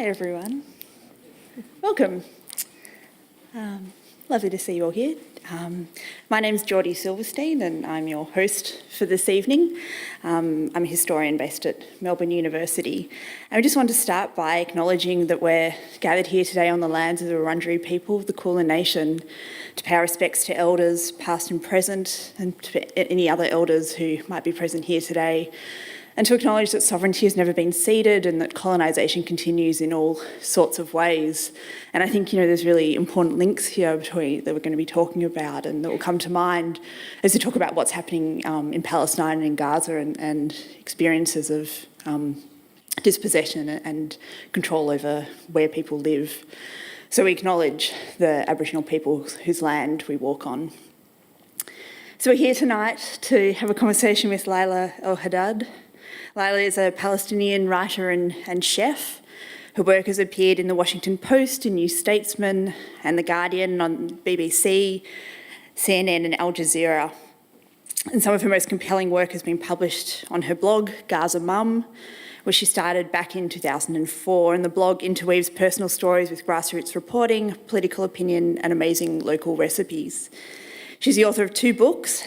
Hi everyone, welcome. Lovely to see you all here. My name's Jordy Silverstein and I'm your host for this evening. I'm a historian based at Melbourne University. And we just want to start by acknowledging that we're gathered here today on the lands of the Wurundjeri people of the Kulin Nation to pay our respects to elders past and present and to any other elders who might be present here today, and to acknowledge that sovereignty has never been ceded and that colonisation continues in all sorts of ways. And I think, there's really important links here between that we're going to be talking about and that will come to mind as we talk about what's happening in Palestine and in Gaza and experiences of dispossession and control over where people live. So we acknowledge the Aboriginal people whose land we walk on. So we're here tonight to have a conversation with Laila El-Haddad. Laila is a Palestinian writer and chef. Her work has appeared in the Washington Post, in New Statesman and The Guardian, on BBC, CNN and Al Jazeera. And some of her most compelling work has been published on her blog, Gaza Mom, which she started back in 2004. And the blog interweaves personal stories with grassroots reporting, political opinion and amazing local recipes. She's the author of 2 books.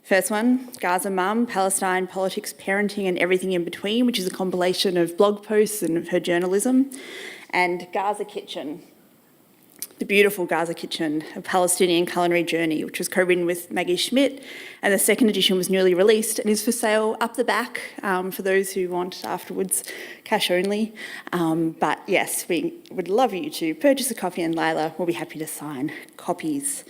First one, Gaza Mom, Palestine, Politics, Parenting and Everything in Between, which is a compilation of blog posts and of her journalism, and Gaza Kitchen, the beautiful Gaza Kitchen, a Palestinian culinary journey, which was co-written with Maggie Schmidt, and the second edition was newly released and is for sale up the back for those who want afterwards, cash only. But yes, we would love you to purchase a copy, and Laila will be happy to sign copies.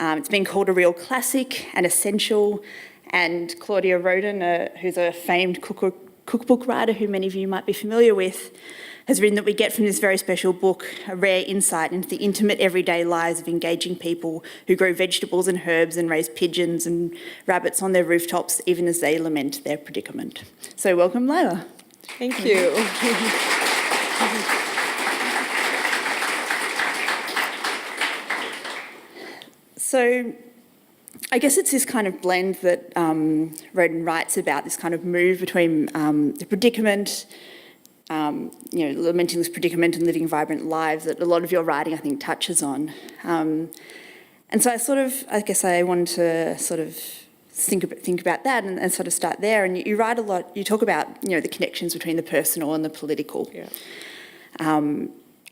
It's been called a real classic and essential, and Claudia Roden, who's a famed cookbook writer who many of you might be familiar with, has written that we get from this very special book a rare insight into the intimate everyday lives of engaging people who grow vegetables and herbs and raise pigeons and rabbits on their rooftops, even as they lament their predicament. So welcome, Laila. Thank you. So I guess it's this kind of blend that Roden writes about, this kind of move between the predicament, lamenting this predicament and living vibrant lives that a lot of your writing, I think, touches on. And so I guess I wanted to sort of think about that and sort of start there. And you write a lot, you talk about, the connections between the personal and the political. Yeah.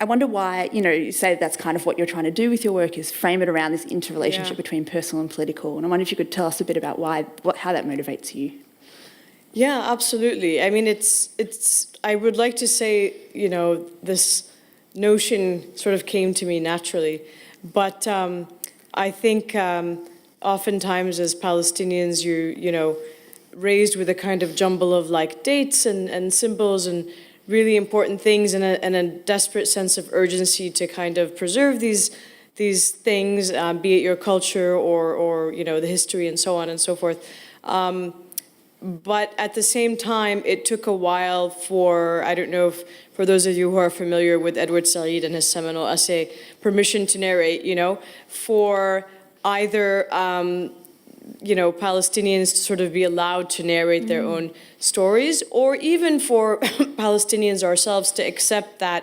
I wonder why, you say that's kind of what you're trying to do with your work, is frame it around this interrelationship between personal and political. And I wonder if you could tell us a bit about how that motivates you. Yeah, absolutely. I mean, I would like to say, this notion sort of came to me naturally. But I think oftentimes as Palestinians, you're raised with a kind of jumble of like dates and symbols and really important things and a desperate sense of urgency to kind of preserve these things, be it your culture or the history and so on and so forth. But at the same time, it took a while for, I don't know if for those of you who are familiar with Edward Said and his seminal essay, Permission to Narrate, for either, Palestinians to sort of be allowed to narrate their own stories, or even for Palestinians ourselves to accept that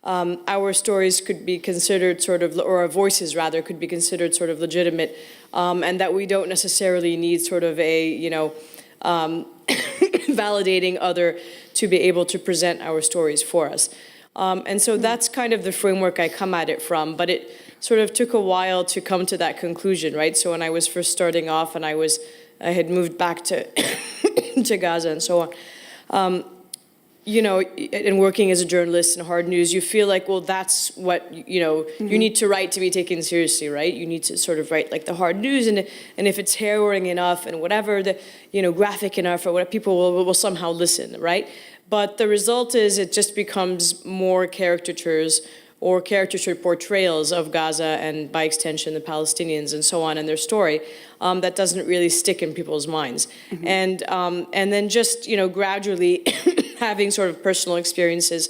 our stories could be considered or our voices rather, could be considered sort of legitimate, and that we don't necessarily need sort of a, validating other to be able to present our stories for us. And so that's kind of the framework I come at it from, but it sort of took a while to come to that conclusion, right? So when I was first starting off and I had moved back to to Gaza and so on, and working as a journalist in hard news, you feel like, well, that's what, you need to write to be taken seriously, right? You need to sort of write like the hard news, and if it's harrowing enough and whatever, graphic enough or whatever, people will somehow listen, right? But the result is it just becomes more caricatures or caricature portrayals of Gaza and by extension the Palestinians and so on and their story that doesn't really stick in people's minds. And then just, gradually having sort of personal experiences,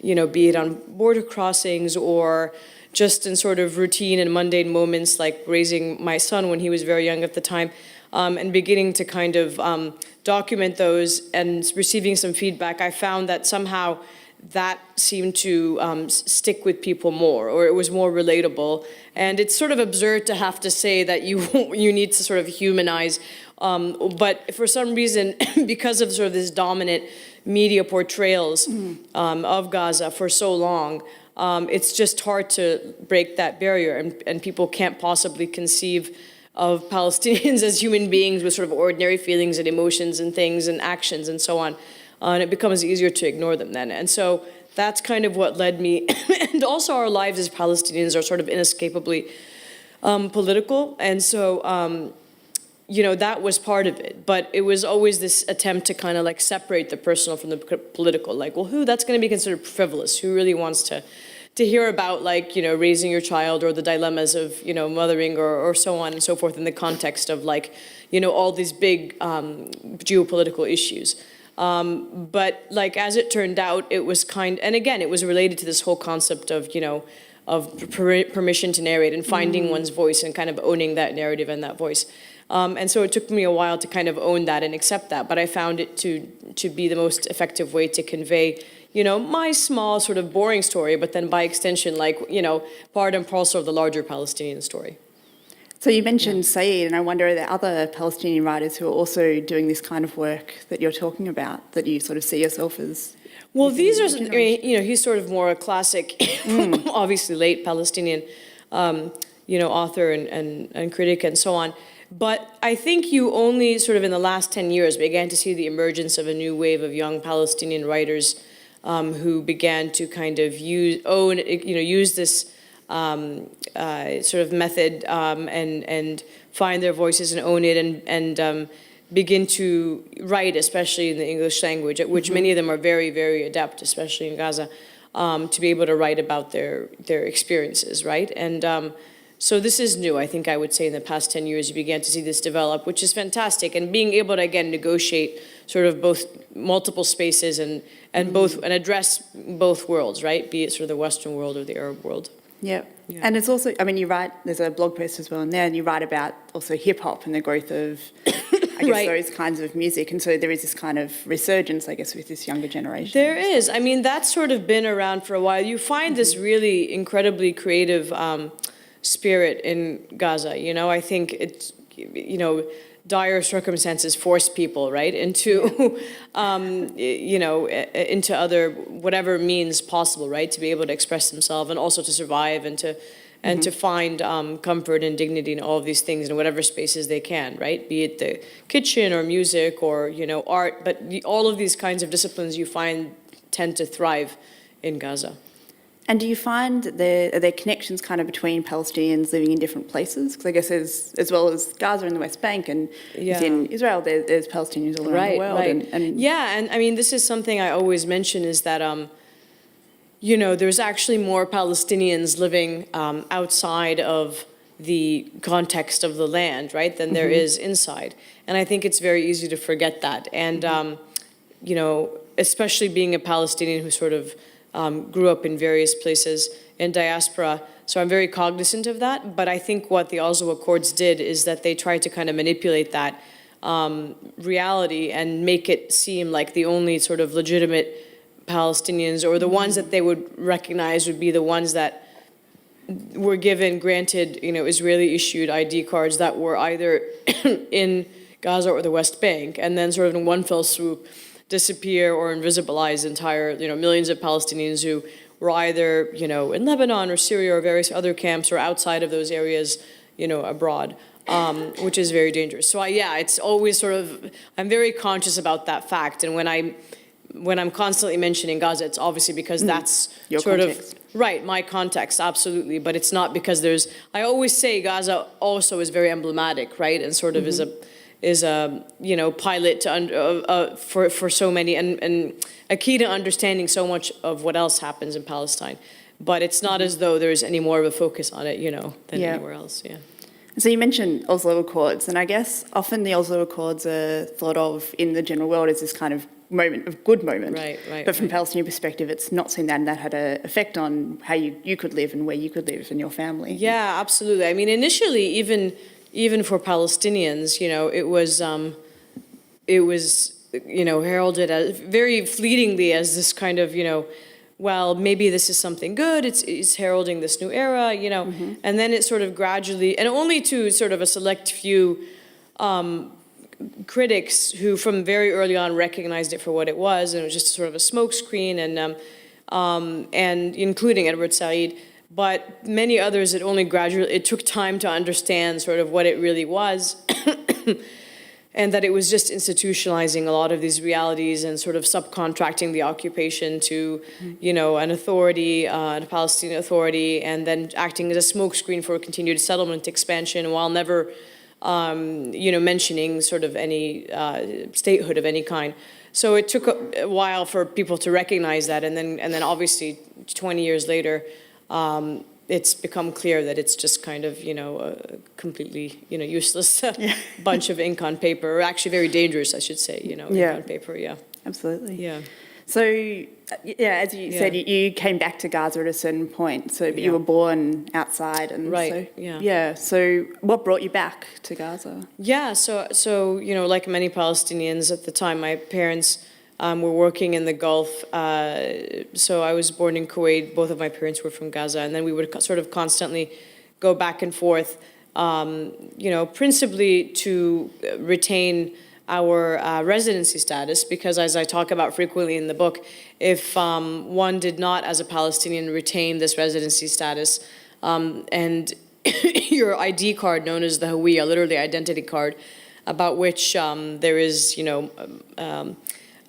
be it on border crossings or just in sort of routine and mundane moments like raising my son when he was very young at the time, and beginning to kind of document those and receiving some feedback, I found that somehow that seemed to stick with people more, or it was more relatable. And it's sort of absurd to have to say that you need to sort of humanize, but for some reason, because of sort of this dominant media portrayals of Gaza for so long, it's just hard to break that barrier, and people can't possibly conceive of Palestinians as human beings with sort of ordinary feelings and emotions and things and actions and so on. And it becomes easier to ignore them then. And so that's kind of what led me. And also our lives as Palestinians are sort of inescapably political. And so, you know, that was part of it. But it was always this attempt to kind of like separate the personal from the political. Like, well, that's going to be considered frivolous? Who really wants to hear about, like, you know, raising your child or the dilemmas of, you know, mothering or so on and so forth in the context of, like, you know, all these big geopolitical issues. But like, as it turned out, it was and again, it was related to this whole concept of, you know, of permission to narrate and finding one's voice and kind of owning that narrative and that voice. And so it took me a while to kind of own that and accept that, but I found it to be the most effective way to convey, you know, my small sort of boring story, but then by extension, like, you know, part and parcel of the larger Palestinian story. So you mentioned Saeed, and I wonder, are there other Palestinian writers who are also doing this kind of work that you're talking about, that you sort of see yourself as? Well, these are, I mean, you know, he's sort of more a classic, obviously late Palestinian, you know, author and critic and so on. But I think you only sort of in the last 10 years began to see the emergence of a new wave of young Palestinian writers who began to kind of use this sort of method and find their voices and own it and begin to write, especially in the English language, at which many of them are very, very adept, especially in Gaza, to be able to write about their experiences, right? And so this is new. I think I would say in the past 10 years you began to see this develop, which is fantastic. And being able to, again, negotiate sort of both multiple spaces and address both worlds, right? Be it sort of the Western world or the Arab world. Yeah. And it's also, I mean, you write, there's a blog post as well in there, and you write about also hip hop and the growth of, I guess, those kinds of music. And so there is this kind of resurgence, I guess, with this younger generation. There is. I mean, that's sort of been around for a while. You find this really incredibly creative spirit in Gaza. You know, I think it's, you know, dire circumstances force people, right, into, you know, into other, whatever means possible, right, to be able to express themselves and also to survive and to find comfort and dignity in all of these things in whatever spaces they can, right, be it the kitchen or music or, you know, art, but all of these kinds of disciplines you find tend to thrive in Gaza. And do you find that are there connections kind of between Palestinians living in different places? Because I guess as well as Gaza and the West Bank and within Israel, there's Palestinians all around the world. Right. And I mean, this is something I always mention is that, you know, there's actually more Palestinians living outside of the context of the land, right, than there is inside. And I think it's very easy to forget that. And, you know, especially being a Palestinian who sort of grew up in various places in diaspora, so I'm very cognizant of that. But I think what the Oslo Accords did is that they tried to kind of manipulate that reality and make it seem like the only sort of legitimate Palestinians, or the ones that they would recognize, would be the ones that were granted, you know, Israeli-issued ID cards that were either in Gaza or the West Bank, and then sort of in one fell swoop disappear or invisibilize entire, you know, millions of Palestinians who were either, you know, in Lebanon or Syria or various other camps or outside of those areas, you know, abroad, which is very dangerous. So it's always sort of, I'm very conscious about that fact. And when I'm constantly mentioning Gaza, it's obviously because that's your sort context. of, right, my context, absolutely. But it's not because I always say Gaza also is very emblematic, right, and sort of is a you know, pilot to for so many and a key to understanding so much of what else happens in Palestine. But it's not as though there's any more of a focus on it, you know, than anywhere else. Yeah. So you mentioned Oslo Accords, and I guess often the Oslo Accords are thought of in the general world as this kind of good moment. Right. But from Palestinian perspective, it's not seen that, and that had an effect on how you could live and where you could live and your family. Yeah, absolutely. I mean, initially, even for Palestinians, you know, it was, you know, heralded as very fleetingly as this kind of, you know, well, maybe this is something good, it's heralding this new era, you know, and then it sort of gradually, and only to sort of a select few critics who from very early on recognized it for what it was, and it was just sort of a smokescreen, and including Edward Said, but many others, it took time to understand sort of what it really was, and that it was just institutionalizing a lot of these realities and sort of subcontracting the occupation to, you know, an authority, a Palestinian authority, and then acting as a smokescreen for continued settlement expansion while never, you know, mentioning sort of any statehood of any kind. So it took a while for people to recognize that, and then obviously 20 years later, it's become clear that it's just kind of, you know, a completely, you know, useless bunch of ink on paper, or actually very dangerous, I should say, you know, ink on paper, Absolutely. Yeah. So, yeah, as you said, you came back to Gaza at a certain point, so but you were born outside. And so what brought you back to Gaza? Yeah, so you know, like many Palestinians at the time, my parents were working in the Gulf. So I was born in Kuwait. Both of my parents were from Gaza. And then we would sort of constantly go back and forth, you know, principally to retain our residency status, because as I talk about frequently in the book, if one did not, as a Palestinian, retain this residency status, and your ID card, known as the Hawiyya, literally identity card, about which there is, you know,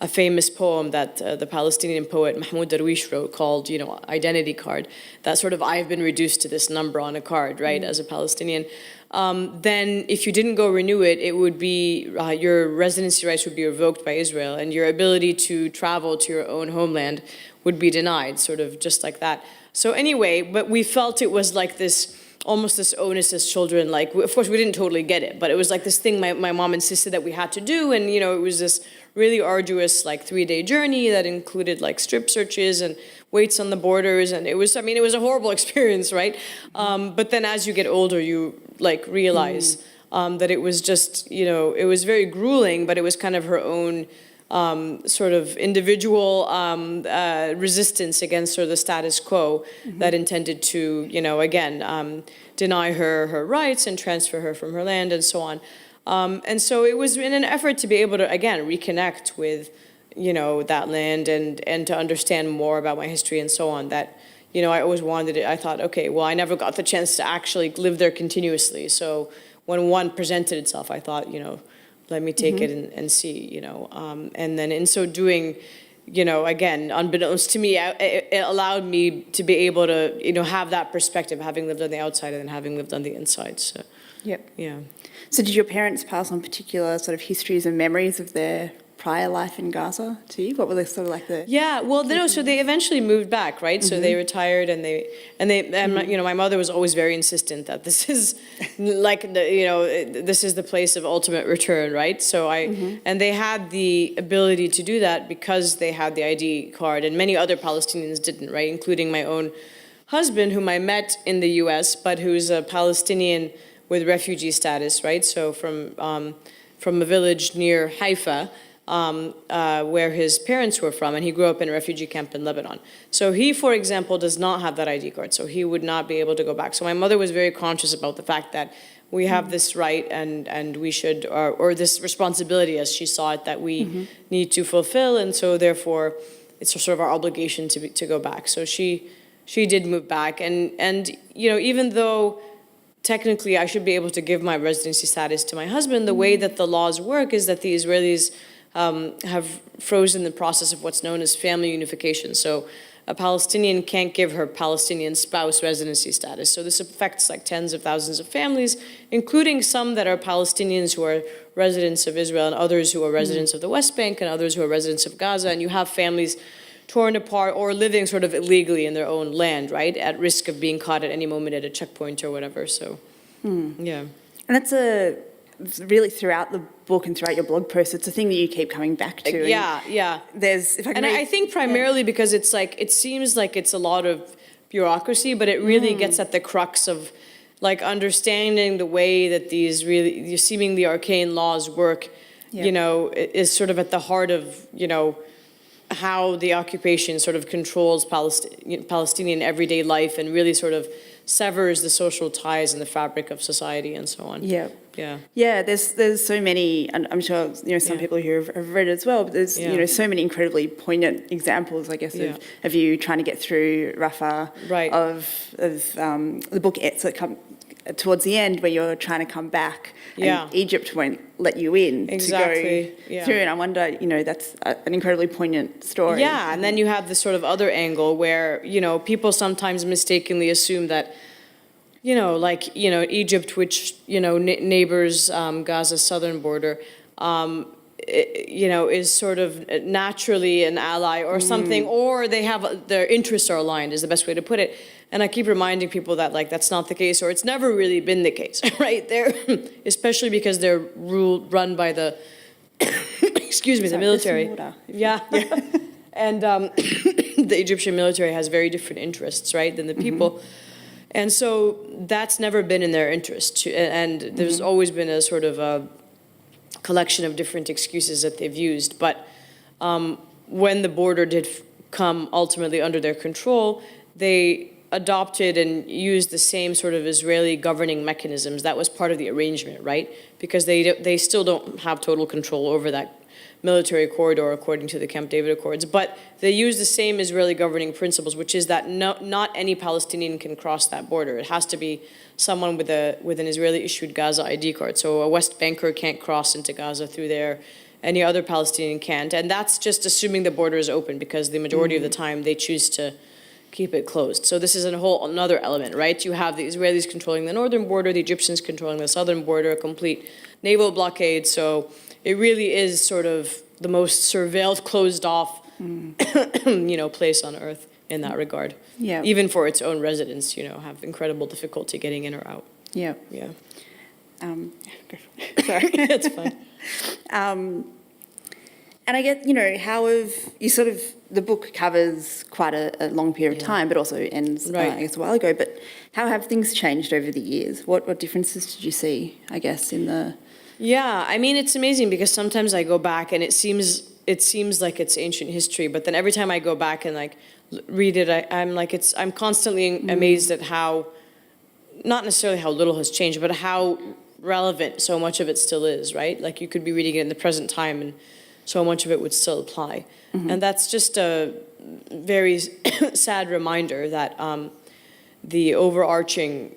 a famous poem that the Palestinian poet Mahmoud Darwish wrote called, you know, Identity Card, that sort of I've been reduced to this number on a card, right, as a Palestinian. Then if you didn't go renew it, it would be, your residency rights would be revoked by Israel, and your ability to travel to your own homeland would be denied, sort of just like that. So anyway, but we felt it was like this, almost this onus as children, like, of course we didn't totally get it, but it was like this thing my mom insisted that we had to do, and you know, it was this really arduous, like 3-day journey that included like strip searches and waits on the borders, and it was, I mean, it was a horrible experience, right? But then as you get older, you like realize that it was just, you know, it was very grueling, but it was kind of her own sort of individual resistance against sort of the status quo that intended to, you know, again, deny her rights and transfer her from her land and so on. And so it was in an effort to be able to, again, reconnect with, you know, that land and to understand more about my history and so on, that, you know, I always wanted it. I thought, okay, well, I never got the chance to actually live there continuously. So when one presented itself, I thought, you know, let me take it and see, you know. And then in so doing, you know, again, unbeknownst to me, it allowed me to be able to, you know, have that perspective, having lived on the outside and then having lived on the inside. So, yeah. So did your parents pass on particular sort of histories and memories of their prior life in Gaza to you? What were they sort of like the... Yeah, well, no, so they eventually moved back, right? So they retired, and you know, my mother was always very insistent that this is like, you know, this is the place of ultimate return, right? So and they had the ability to do that because they had the ID card, and many other Palestinians didn't, right? Including my own husband, whom I met in the US, but who's a Palestinian with refugee status, right? So from a village near Haifa, where his parents were from, and he grew up in a refugee camp in Lebanon. So he, for example, does not have that ID card, so he would not be able to go back. So my mother was very conscious about the fact that we have this right and we should, or this responsibility, as she saw it, that we need to fulfill, and so therefore it's sort of our obligation to go back. So she did move back, and you know, even though technically I should be able to give my residency status to my husband, the way that the laws work is that the Israelis have frozen the process of what's known as family unification. So a Palestinian can't give her Palestinian spouse residency status. So this affects like tens of thousands of families, including some that are Palestinians who are residents of Israel, and others who are residents of the West Bank, and others who are residents of Gaza. And you have families torn apart or living sort of illegally in their own land, right, at risk of being caught at any moment at a checkpoint or whatever. So, yeah. And that's really throughout the book and throughout your blog post, it's a thing that you keep coming back to. Yeah. There's, if I can I think primarily because it's like, it seems like it's a lot of bureaucracy, but it really gets at the crux of like understanding the way that these really seemingly arcane laws work, you know, is sort of at the heart of, you know, how the occupation sort of controls Palestinian everyday life and really sort of severs the social ties and the fabric of society and so on. Yeah. Yeah. Yeah, there's so many, and I'm sure some people here have read it as well. But there's so many incredibly poignant examples, I guess, of you trying to get through Rafah. Right. Of the book towards the end where you're trying to come back, and Egypt won't let you in to go through. And I wonder, that's an incredibly poignant story. Yeah, and then you have this sort of other angle where people sometimes mistakenly assume that. Egypt, which, neighbors Gaza's southern border, is sort of naturally an ally or something, or their interests are aligned is the best way to put it. And I keep reminding people that, that's not the case, or it's never really been the case, right? Especially because they're run by the, the military. Yeah. And the Egyptian military has very different interests, right, than the people. And so that's never been in their interest. And there's always been a sort of a collection of different excuses that they've used. But when the border did come ultimately under their control, they adopted and used the same sort of Israeli governing mechanisms. That was part of the arrangement, right? Because they still don't have total control over that military corridor according to the Camp David Accords, but they use the same Israeli governing principles, which is that not any Palestinian can cross that border. It has to be someone with an Israeli-issued Gaza ID card. So a West Banker can't cross into Gaza through there. Any other Palestinian can't. And that's just assuming the border is open, because the majority of the time they choose to keep it closed. So this is another element, right? You have the Israelis controlling the northern border, the Egyptians controlling the southern border, a complete naval blockade. So it really is sort of the most surveilled, closed off, place on earth in that regard. Yeah. Even for its own residents, have incredible difficulty getting in or out. Yeah. Yeah. Sorry. That's fine. And I get, how the book covers quite a long period of time, but also ends, I guess, a while ago. But how have things changed over the years? What differences did you see, I guess, in the... Yeah, I mean, it's amazing because sometimes I go back and it seems like it's ancient history, but then every time I go back and read it, I'm constantly amazed at how, not necessarily how little has changed, but how relevant so much of it still is, right? Like you could be reading it in the present time and so much of it would still apply. And that's just a very sad reminder that the overarching,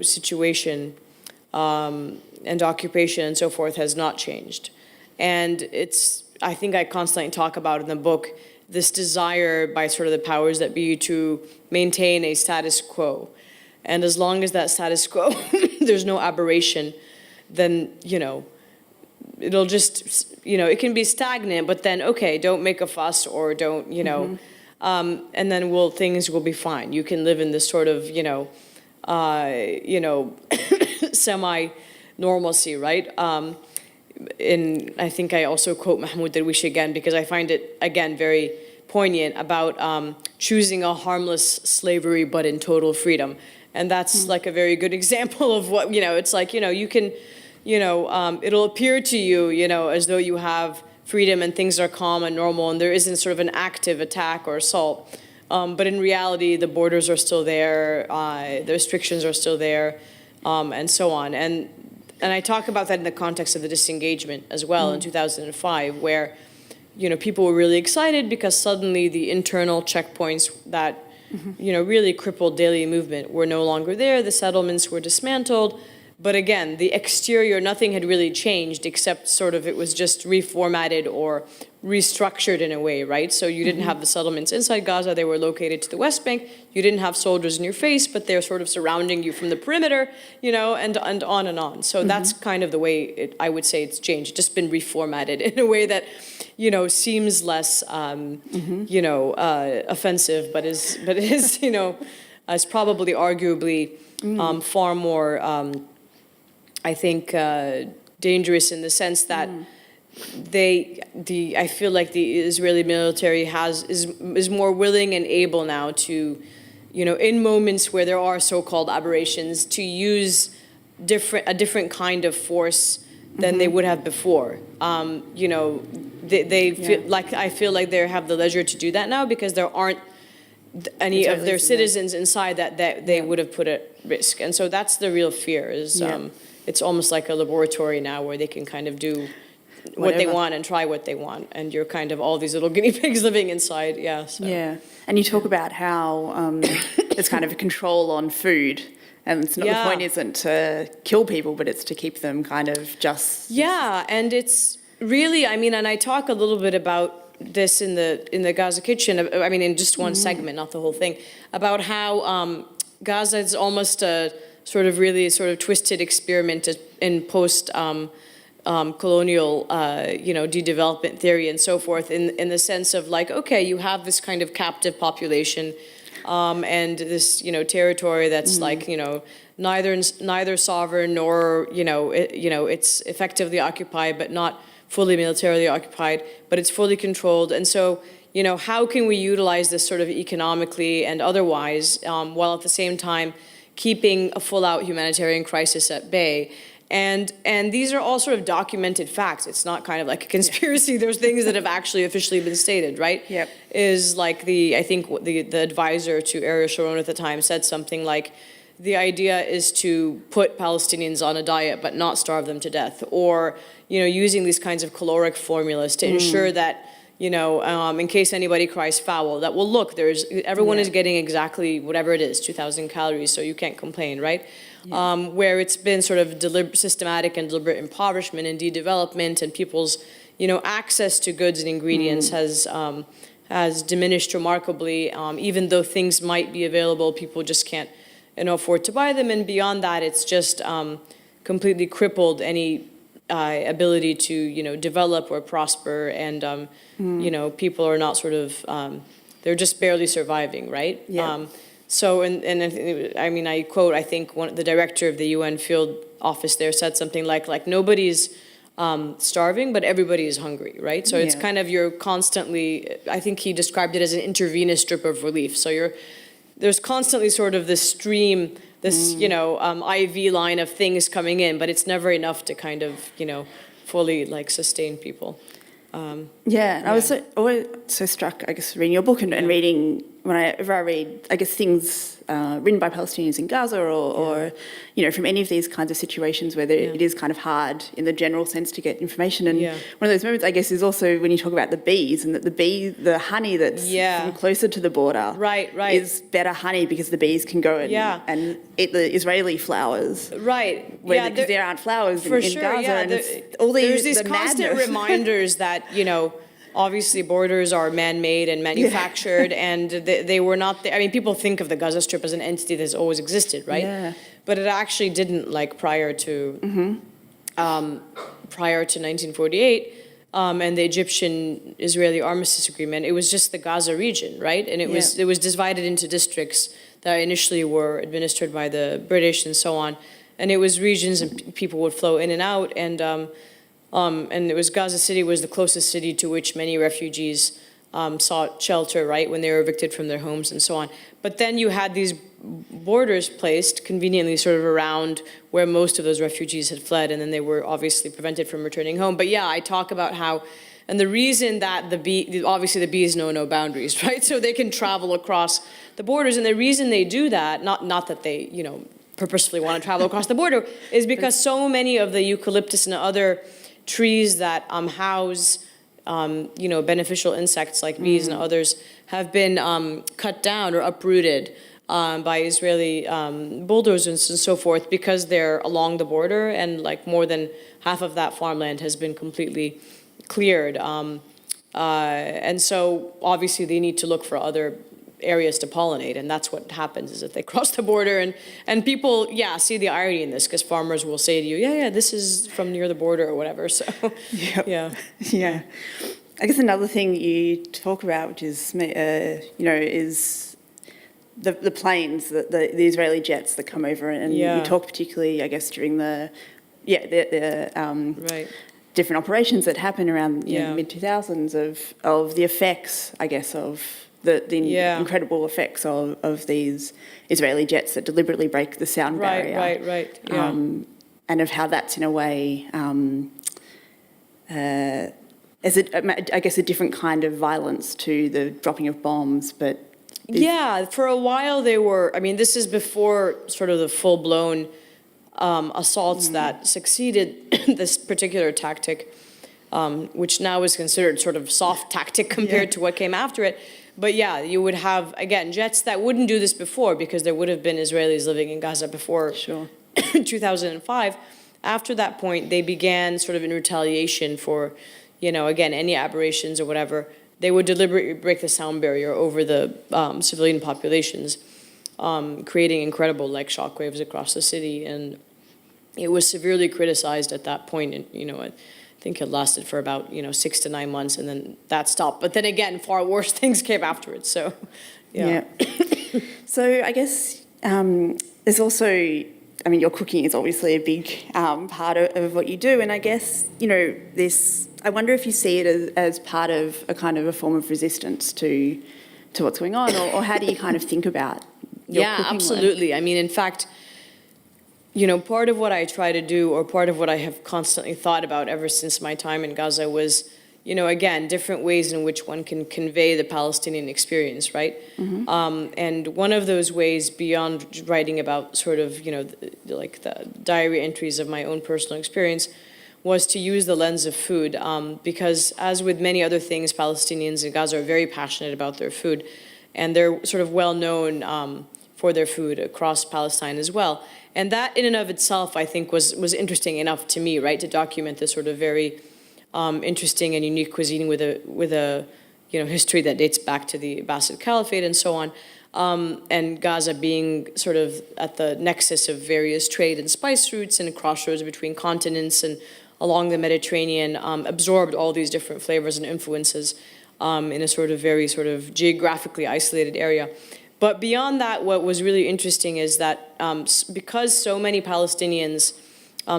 situation and occupation and so forth has not changed. And I think I constantly talk about in the book, this desire by sort of the powers that be to maintain a status quo. And as long as that status quo, there's no aberration, then, it'll just, it can be stagnant, but then, okay, don't make a fuss or don't, and then things will be fine. You can live in this sort of, semi-normalcy, right? I think I also quote Mahmoud Darwish again because I find it, again, very poignant about choosing a harmless slavery but in total freedom. And that's like a very good example of what, it's like, you can, it'll appear to you, as though you have freedom and things are calm and normal and there isn't sort of an active attack or assault. But in reality, the borders are still there, the restrictions are still there, and so on. And I talk about that in the context of the disengagement as well in 2005, where, people were really excited because suddenly the internal checkpoints that, really crippled daily movement were no longer there. The settlements were dismantled. But again, the exterior, nothing had really changed except sort of it was just reformatted or restructured in a way, right? So you didn't have the settlements inside Gaza. They were located to the West Bank. You didn't have soldiers in your face, but they're sort of surrounding you from the perimeter, and on and on. So that's kind of the way I would say it's changed. It's just been reformatted in a way that, seems less, offensive, but is, is probably arguably far more, I think, dangerous in the sense that I feel like the Israeli military is more willing and able now to, in moments where there are so-called aberrations, to use a different kind of force than they would have before. they feel like, I feel like they have the leisure to do that now because there aren't any of their citizens inside that they would have put at risk. And so that's the real fear is it's almost like a laboratory now where they can kind of do what they want and try what they want. And you're kind of all these little guinea pigs living inside. Yeah. So. Yeah. And you talk about how there's kind of a control on food. And it's not, the point isn't to kill people, but it's to keep them kind of just... Yeah, and it's really, I mean, and I talk a little bit about this in the Gaza kitchen, I mean, in just one segment, not the whole thing, about how Gaza is almost a sort of really sort of twisted experiment in post-colonial, de-development theory and so forth, in the sense of like, okay, you have this kind of captive population, and this, territory that's like, neither sovereign nor, it's effectively occupied, but not fully militarily occupied, but it's fully controlled. And so, how can we utilize this sort of economically and otherwise, while at the same time keeping a full-out humanitarian crisis at bay? And these are all sort of documented facts. It's not kind of like a conspiracy. There's things that have actually officially been stated, right? Yep. Is like I think the advisor to Ariel Sharon at the time said something like, the idea is to put Palestinians on a diet but not starve them to death, or using these kinds of caloric formulas to ensure that in case anybody cries foul, that well, look, everyone is getting exactly whatever it is, 2,000 calories, so you can't complain, right? Yeah. Where it's been sort of systematic and deliberate impoverishment and de-development, and people's access to goods and ingredients has diminished remarkably. Even though things might be available, people just can't afford to buy them, and beyond that, it's just completely crippled any ability to develop or prosper, and people are not sort of they're just barely surviving, right? Yeah. So I mean, I quote, I think the director of the UN field office there said something like nobody's starving, but everybody is hungry, right? So it's kind of, you're constantly, I think he described it as an intravenous drip of relief. So there's constantly sort of this stream, this, IV line of things coming in, but it's never enough to kind of, fully like sustain people. I was always so struck, I guess, reading your book and reading, whenever I read, I guess, things written by Palestinians in Gaza or from any of these kinds of situations where it is kind of hard in the general sense to get information. And one of those moments, I guess, is also when you talk about the bees, and that the honey that's from closer to the border is better honey because the bees can go and eat the Israeli flowers. Right. Because there aren't flowers in Gaza. And there's these constant reminders that, obviously borders are man-made and manufactured, and they were not there. I mean, people think of the Gaza Strip as an entity that's always existed, right? Yeah. But it actually didn't, like, prior to 1948, and the Egyptian-Israeli armistice agreement. It was just the Gaza region, right? And it was divided into districts that initially were administered by the British and so on. And it was regions, and people would flow in and out, and it was Gaza City was the closest city to which many refugees sought shelter, right, when they were evicted from their homes and so on. But then you had these borders placed conveniently sort of around where most of those refugees had fled, and then they were obviously prevented from returning home. But I talk about how, and the reason that obviously the bees know no boundaries, right? So they can travel across the borders, and the reason they do that, not that they, purposefully want to travel across the border, is because so many of the eucalyptus and other trees that house, beneficial insects like bees and others have been cut down or uprooted by Israeli bulldozers and so forth, because they're along the border, and like more than half of that farmland has been completely cleared. And so obviously they need to look for other areas to pollinate, and that's what happens, is that they cross the border, and people see the irony in this, because farmers will say to you, this is from near the border or whatever. So I guess another thing you talk about, which is is the planes, the Israeli jets that come over, and you talk particularly, I guess, during the different operations that happen around the mid-2000s of the effects, I guess, of the incredible effects of these Israeli jets that deliberately break the sound barrier. Right. And of how that's in a way is it, I guess, a different kind of violence to the dropping of bombs, but... Yeah, for a while they were, I mean, this is before sort of the full-blown assaults that succeeded this particular tactic, which now is considered sort of soft tactic compared to what came after it. But yeah, you would have, again, jets that wouldn't do this before because there would have been Israelis living in Gaza before 2005. After that point, they began sort of in retaliation for, you know, again, any aberrations or whatever. They would deliberately break the sound barrier over the civilian populations, creating incredible like shockwaves across the city. And it was severely criticized at that point. And, you know, I think it lasted for about, 6 to 9 months, and then that stopped. But then again, far worse things came afterwards. So, yeah. So I guess there's also, I mean, your cooking is obviously a big part of what you do. And I guess, I wonder if you see it as part of a kind of a form of resistance to what's going on, or how do you kind of think about your cooking work? Absolutely. I mean, in fact, part of what I try to do, or part of what I have constantly thought about ever since my time in Gaza was, again, different ways in which one can convey the Palestinian experience, right? And one of those ways, beyond writing about sort of, like the diary entries of my own personal experience, was to use the lens of food, because as with many other things, Palestinians in Gaza are very passionate about their food, and they're sort of well known for their food across Palestine as well. And that in and of itself, I think, was interesting enough to me, right, to document this sort of very interesting and unique cuisine with a history that dates back to the Abbasid Caliphate and so on. And Gaza being sort of at the nexus of various trade and spice routes and crossroads between continents and along the Mediterranean, absorbed all these different flavors and influences in a sort of very sort of geographically isolated area. But beyond that, what was really interesting is that because so many Palestinians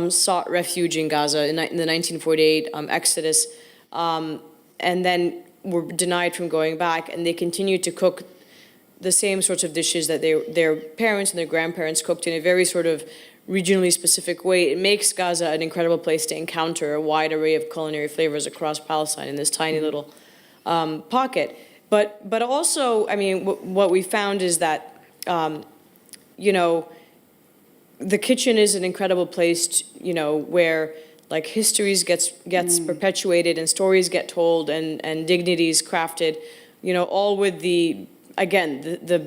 sought refuge in Gaza in the 1948 Exodus, and then were denied from going back, and they continued to cook the same sorts of dishes that their parents and their grandparents cooked in a very sort of regionally specific way, it makes Gaza an incredible place to encounter a wide array of culinary flavors across Palestine in this tiny little pocket. But also, I mean, what we found is that, the kitchen is an incredible place, where like histories gets perpetuated and stories get told and dignities crafted, all with the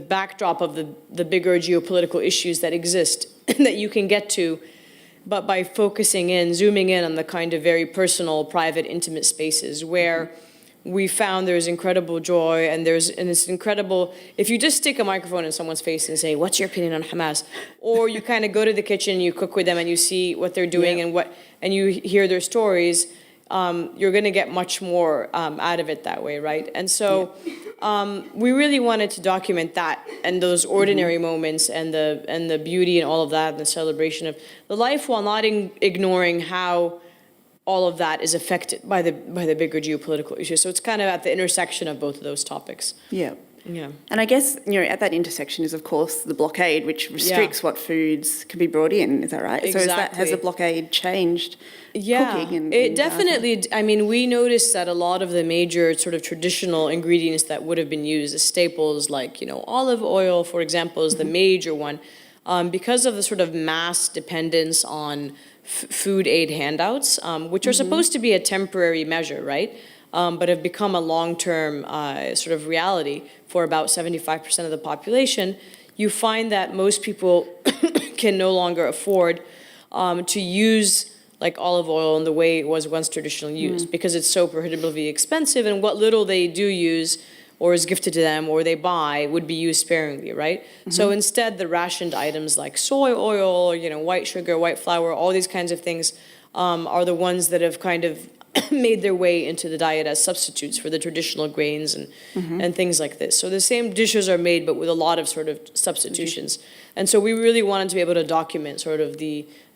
backdrop of the bigger geopolitical issues that exist that you can get to, but by zooming in on the kind of very personal, private, intimate spaces where we found there's incredible joy and it's incredible, if you just stick a microphone in someone's face and say, what's your opinion on Hamas? Or you kind of go to the kitchen, you cook with them and you see what they're doing and you hear their stories, you're gonna get much more out of it that way, right? And so we really wanted to document that and those ordinary moments and the beauty and all of that and the celebration of the life while not ignoring how all of that is affected by the bigger geopolitical issues. So it's kind of at the intersection of both of those topics. Yeah. And I guess, at that intersection is, of course, the blockade, which restricts what foods can be brought in. Is that right? Exactly. So has the blockade changed cooking? It definitely, I mean, we noticed that a lot of the major sort of traditional ingredients that would have been used as staples, like, olive oil, for example, is the major one. Because of the sort of mass dependence on food aid handouts, which are supposed to be a temporary measure, right? But have become a long-term sort of reality for about 75% of the population, you find that most people can no longer afford to use like olive oil in the way it was once traditionally used because it's so prohibitively expensive, and what little they do use or is gifted to them or they buy would be used sparingly, right? So instead, the rationed items like soy oil, white sugar, white flour, all these kinds of things are the ones that have kind of made their way into the diet as substitutes for the traditional grains and things like this. So the same dishes are made, but with a lot of sort of substitutions. And so we really wanted to be able to document sort of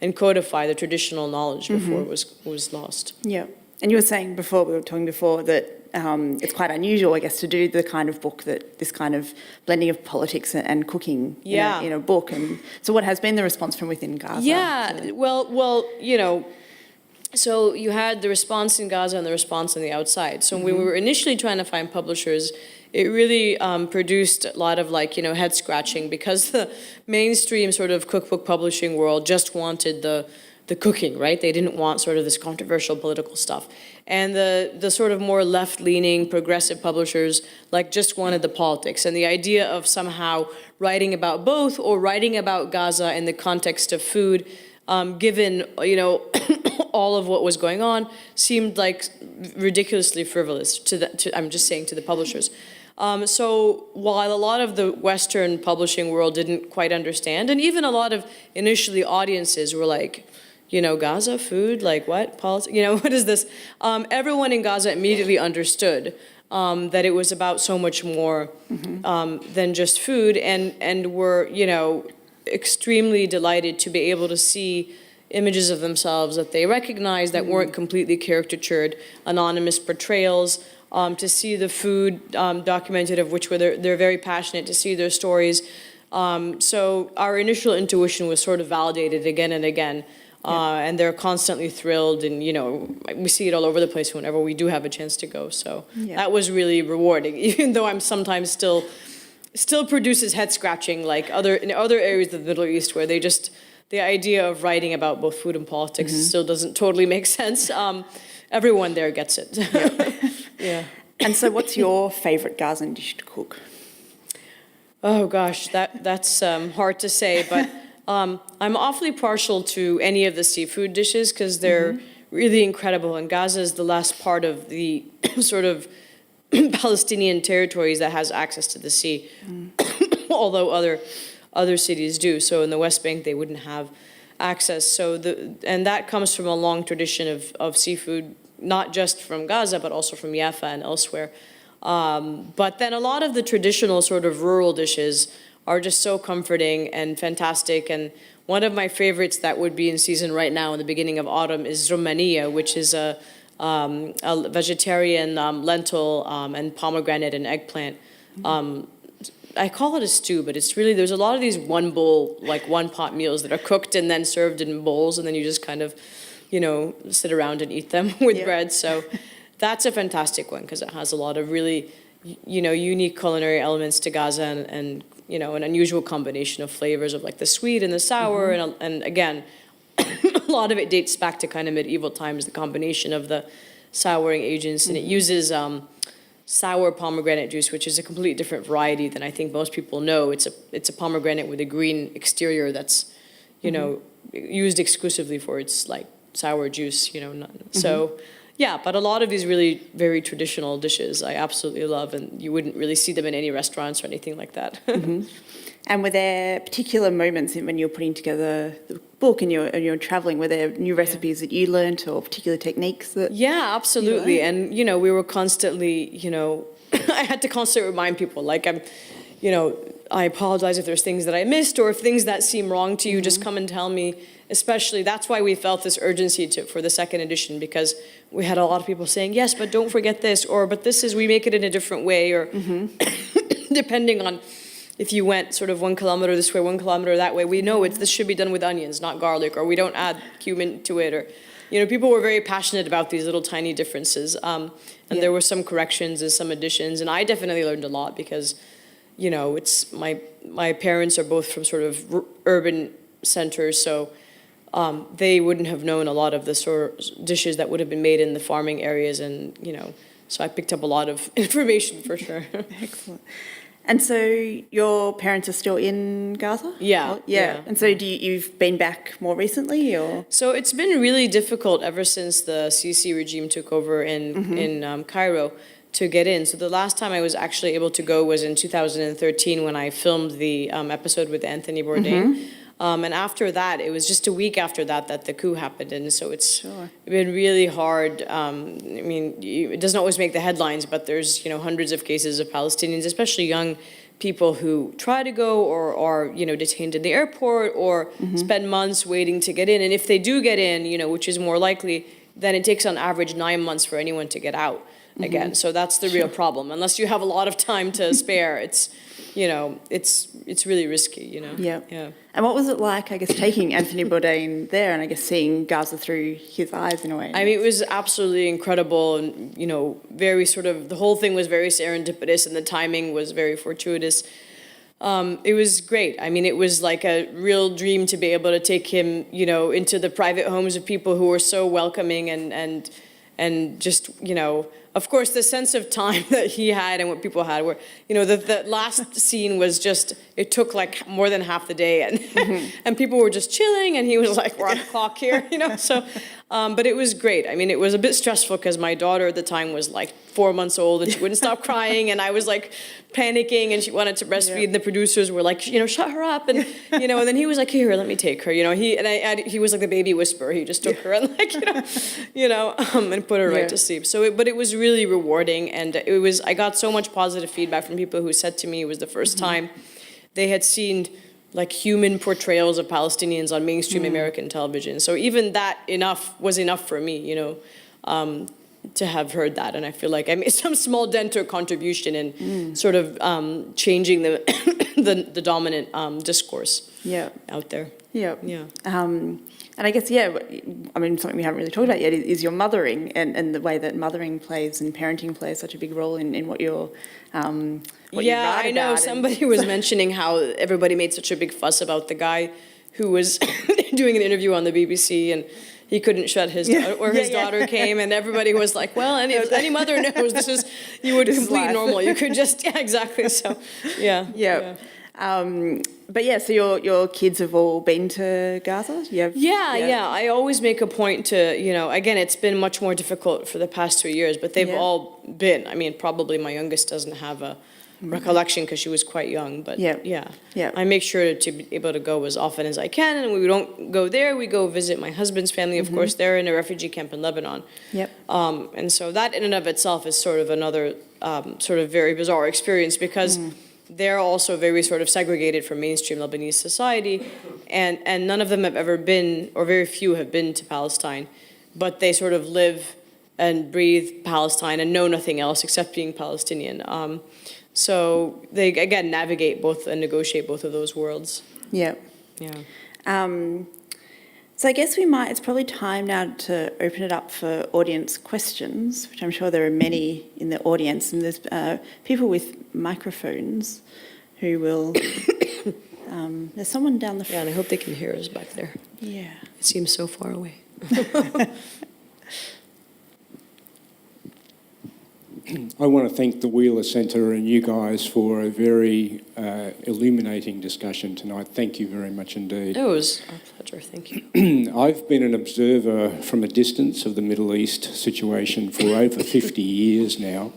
and codify the traditional knowledge before it was lost. Yeah. And you were saying before, we were talking before, that it's quite unusual, I guess, to do the kind of book this kind of blending of politics and cooking in a book. And so what has been the response from within Gaza? Yeah, well, So you had the response in Gaza and the response on the outside. So when we were initially trying to find publishers, it really produced a lot of head scratching, because the mainstream sort of cookbook publishing world just wanted the cooking, right? They didn't want sort of this controversial political stuff. And the sort of more left-leaning progressive publishers just wanted the politics. And the idea of somehow writing about both, or writing about Gaza in the context of food, given, all of what was going on, seemed like ridiculously frivolous I'm just saying, to the publishers. So while a lot of the Western publishing world didn't quite understand, and even a lot of initially audiences were like, Gaza, food, what? Politics, what is this? Everyone in Gaza immediately understood that it was about so much more than just food, and were, extremely delighted to be able to see images of themselves that they recognized that weren't completely caricatured, anonymous portrayals, to see the food documented, of which they're very passionate, to see their stories. So our initial intuition was sort of validated again and again. And they're constantly thrilled, and we see it all over the place whenever we do have a chance to go. So that was really rewarding, even though I'm sometimes still produces head scratching, in other areas of the Middle East, where the idea of writing about both food and politics still doesn't totally make sense. Everyone there gets it. Yeah. And so, what's your favorite Gazan dish to cook? Oh gosh, that's hard to say, but. I'm awfully partial to any of the seafood dishes, because they're really incredible. And Gaza is the last part of the sort of Palestinian territories that has access to the sea, although other cities do. So in the West Bank, they wouldn't have access. And that comes from a long tradition of seafood, not just from Gaza, but also from Jaffa and elsewhere. But then a lot of the traditional sort of rural dishes are just so comforting and fantastic. And one of my favorites that would be in season right now in the beginning of autumn is rumaniya, which is a vegetarian lentil and pomegranate and eggplant. I call it a stew, but it's really, there's a lot of these one bowl, one pot meals that are cooked and then served in bowls, and then you just kind of, sit around and eat them with bread. So that's a fantastic one, because it has a lot of really, unique culinary elements to Gaza, and an unusual combination of flavors of the sweet and the sour, and again, a lot of it dates back to kind of medieval times, the combination of the souring agents, and it uses sour pomegranate juice, which is a completely different variety than I think most people know. It's a pomegranate with a green exterior that's, used exclusively for its sour juice, so. Yeah, but a lot of these really very traditional dishes I absolutely love, and you wouldn't really see them in any restaurants or anything like that. And were there particular moments when you were putting together the book and you're traveling, were there new recipes that you learnt, or particular techniques that? Yeah, absolutely. And, we were constantly, I had to constantly remind people, I apologize if there's things that I missed, or if things that seem wrong to you, just come and tell me. Especially, that's why we felt this urgency for the second edition, because we had a lot of people saying, yes, but don't forget this, or but we make it in a different way, or depending on if you went sort of 1 kilometer this way, 1 kilometer that way, we know this should be done with onions, not garlic, or we don't add cumin to it, or, people were very passionate about these little tiny differences, and there were some corrections and some additions, and I definitely learned a lot, because, it's my parents are both from sort of urban centers, so they wouldn't have known a lot of the sort of dishes that would have been made in the farming areas, and so I picked up a lot of information for sure. Excellent. And so your parents are still in Gaza? Yeah. And so you've been back more recently, or? So it's been really difficult ever since the Sisi regime took over in Cairo to get in. So the last time I was actually able to go was in 2013, when I filmed the episode with Anthony Bourdain. And after that, it was just a week after that the coup happened. And so it's been really hard. It doesn't always make the headlines, but there's, hundreds of cases of Palestinians, especially young people, who try to go or are, detained in the airport, or spend months waiting to get in. And if they do get in, which is more likely, then it takes on average 9 months for anyone to get out. again. So that's the real problem. Unless you have a lot of time to spare, it's really risky, Yeah. And what was it like, I guess, taking Anthony Bourdain there and I guess seeing Gaza through his eyes in a way? I mean, it was absolutely incredible and, very the whole thing was very serendipitous and the timing was very fortuitous. It was great. I mean, it was like a real dream to be able to take him, into the private homes of people who were so welcoming and just, of course, the sense of time that he had and what people had were, the last scene was just, it took like more than half the day and and people were just chilling and he was like, we're on the clock here, so, but it was great. I mean, it was a bit stressful because my daughter at the time was like 4 months old and she wouldn't stop crying and I was like panicking and she wanted to breastfeed and the producers were like, shut her up and, and then he was like, here, let me take her, he was like the baby whisperer. He just took her and like, and put her right to sleep. So, but it was really rewarding and I got so much positive feedback from people who said to me it was the first time they had seen like human portrayals of Palestinians on mainstream American television. So even that was enough for me, to have heard that. And I feel like I made some small dent or contribution in sort of changing the dominant discourse out there. Yeah. And I guess, something we haven't really talked about yet is your mothering and the way that mothering plays and parenting plays such a big role in what you're what you write I know. about. Somebody was mentioning how everybody made such a big fuss about the guy who was doing an interview on the BBC and he couldn't shut his his daughter came and everybody was like, well, any mother knows you would complete normal. You could just, exactly. So, so your kids have all been to Gaza? I always make a point to, again, it's been much more difficult for the past 3 years, but they've all been. I mean, probably my youngest doesn't have a recollection because she was quite young, but I make sure to be able to go as often as I can, and we don't go there, we go visit my husband's family, of course, they're in a refugee camp in Lebanon. And so that in and of itself is sort of another sort of very bizarre experience because they're also very sort of segregated from mainstream Lebanese society, and none of them have ever been, or very few have been to Palestine, but they sort of live and breathe Palestine and know nothing else except being Palestinian. So they, again, navigate both and negotiate both of those worlds. So I guess it's probably time now to open it up for audience questions, which I'm sure there are many in the audience. And there's people with microphones who will... there's someone down the front. Yeah, and I hope they can hear us back there. Yeah. It seems so far away. I want to thank the Wheeler Centre and you guys for a very illuminating discussion tonight. Thank you very much indeed. It was our pleasure, thank you. I've been an observer from a distance of the Middle East situation for over 50 years now,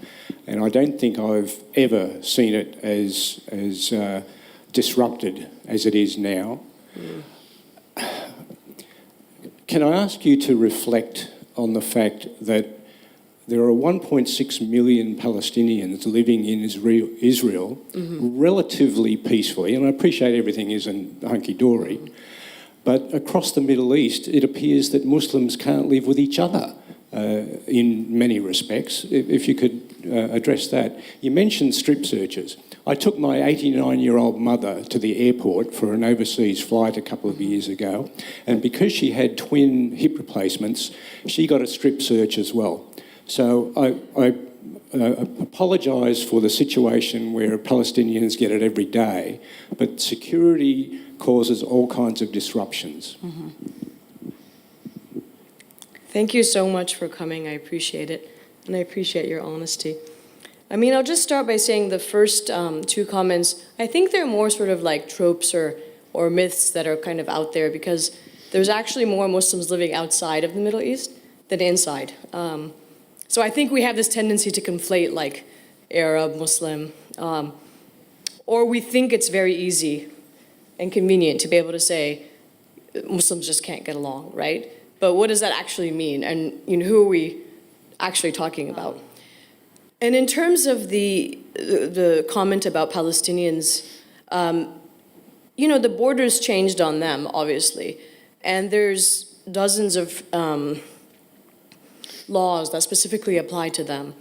and I don't think I've ever seen it as disrupted as it is now. Can I ask you to reflect on the fact that there are 1.6 million Palestinians living in Israel relatively peacefully, and I appreciate everything isn't hunky-dory, but across the Middle East it appears that Muslims can't live with each other in many respects. If you could address that. You mentioned strip searches. I took my 89-year-old mother to the airport for an overseas flight a couple of years ago, and because she had twin hip replacements, she got a strip search as well. So I apologise for the situation where Palestinians get it every day, but security causes all kinds of disruptions. Thank you so much for coming. I appreciate it, and I appreciate your honesty. I mean, I'll just start by saying the first two comments, I think they're more sort of like tropes or myths that are kind of out there because there's actually more Muslims living outside of the Middle East than inside. So I think we have this tendency to conflate like Arab, Muslim, or we think it's very easy and convenient to be able to say Muslims just can't get along, right? But what does that actually mean? And who are we actually talking about? And in terms of the comment about Palestinians, the borders changed on them, obviously, and there's dozens of laws that specifically apply to them.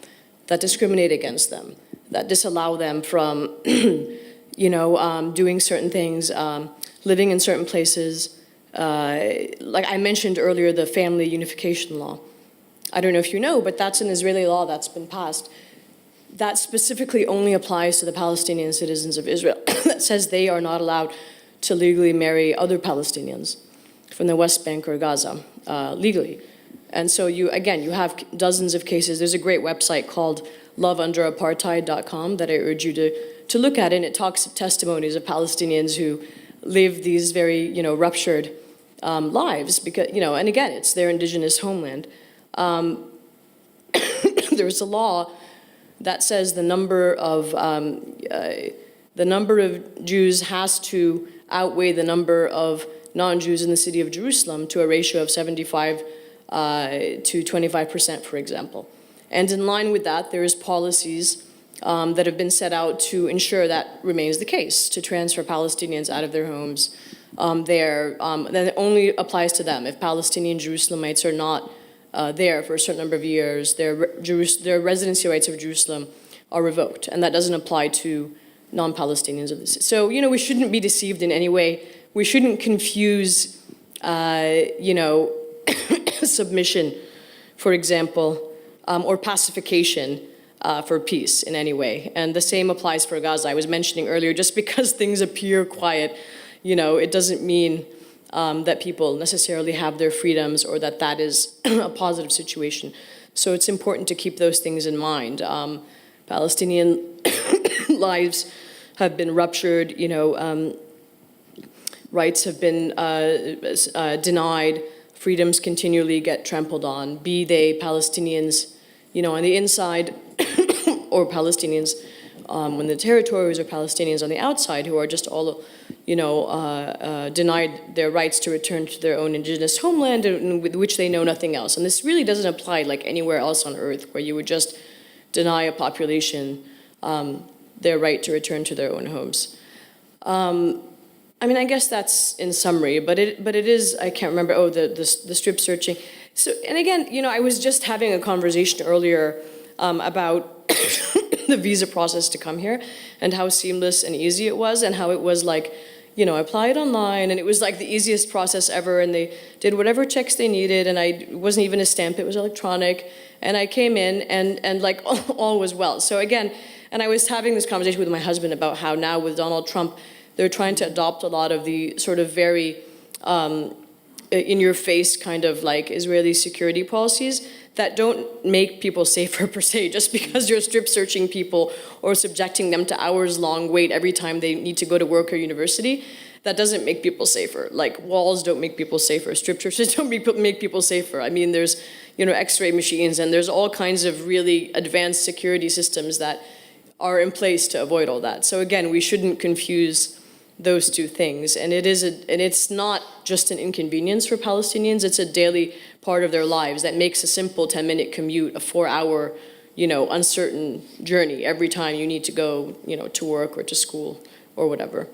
that discriminate against them, that disallow them from, doing certain things, living in certain places. Like I mentioned earlier, the family unification law. I don't know if you know, but that's an Israeli law that's been passed. That specifically only applies to the Palestinian citizens of Israel. That says they are not allowed to legally marry other Palestinians from the West Bank or Gaza legally. And so you have dozens of cases. There's a great website called loveunderapartheid.com that I urge you to look at, and it talks of testimonies of Palestinians who live these very, ruptured lives because, and again, it's their indigenous homeland. There's a law that says the number of Jews has to outweigh the number of non-Jews in the city of Jerusalem to a ratio of 75 to 25%, for example. And in line with that, there is policies that have been set out to ensure that remains the case, to transfer Palestinians out of their homes there. That only applies to them. If Palestinian Jerusalemites are not there for a certain number of years, their residency rights of Jerusalem are revoked, and that doesn't apply to non-Palestinians of the city. So, we shouldn't be deceived in any way. We shouldn't confuse, submission, for example, or pacification for peace in any way. And the same applies for Gaza. I was mentioning earlier, just because things appear quiet, it doesn't mean that people necessarily have their freedoms or that is a positive situation. So it's important to keep those things in mind. Palestinian lives have been ruptured, rights have been denied, freedoms continually get trampled on, be they Palestinians, on the inside or Palestinians when the territories or Palestinians on the outside who are just all, denied their rights to return to their own indigenous homeland and with which they know nothing else. And this really doesn't apply like anywhere else on earth where you would just deny a population their right to return to their own homes. I guess that's in summary, but it is, I can't remember, the strip searching. So, and again, I was just having a conversation earlier about the visa process to come here and how seamless and easy it was and how it was like, I applied online and it was like the easiest process ever and they did whatever checks they needed and it wasn't even a stamp, it was electronic. And I came in and like all was well. So again, and I was having this conversation with my husband about how now with Donald Trump, they're trying to adopt a lot of the sort of very in-your-face kind of like Israeli security policies that don't make people safer per se, just because you're strip searching people or subjecting them to hours-long wait every time they need to go to work or university. That doesn't make people safer. Like walls don't make people safer. Strip searches don't make people safer. I mean, there's X-ray machines and there's all kinds of really advanced security systems that are in place to avoid all that. So again, we shouldn't confuse those two things. And it's not just an inconvenience for Palestinians, it's a daily part of their lives that makes a simple 10-minute commute, a 4-hour, uncertain journey every time you need to go, to work or to school or whatever.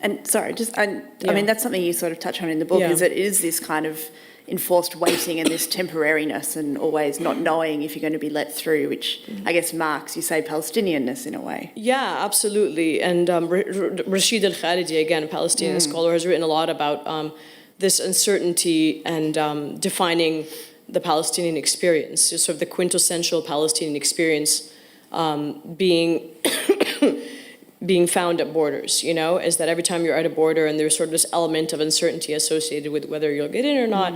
And sorry, I mean, that's something you sort of touch on in the book, is it is this kind of enforced waiting and this temporariness and always not knowing if you're going to be let through, which I guess marks, you say, Palestinianness in a way. Yeah, absolutely. And Rashid Al-Khalidi, again, a Palestinian scholar, has written a lot about this uncertainty and defining the Palestinian experience, sort of the quintessential Palestinian experience being being found at borders, is that every time you're at a border and there's sort of this element of uncertainty associated with whether you'll get in or not,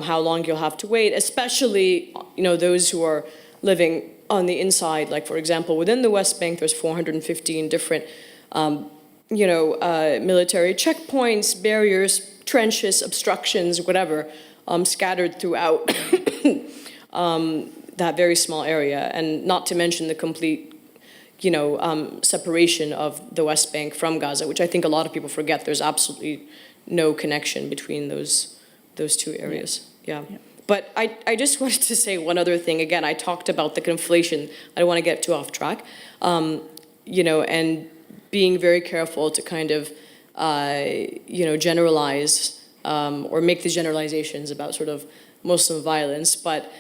how long you'll have to wait, especially, those who are living on the inside. Like, for example, within the West Bank, there's 415 different, military checkpoints, barriers, trenches, obstructions, whatever, scattered throughout that very small area, and not to mention the complete separation of the West Bank from Gaza, which I think a lot of people forget. There's absolutely no connection between those two areas. Yeah. But I just wanted to say one other thing. Again, I talked about the conflation. I don't want to get too off track. And being very careful to kind of, generalize or make these generalizations about sort of Muslim violence. But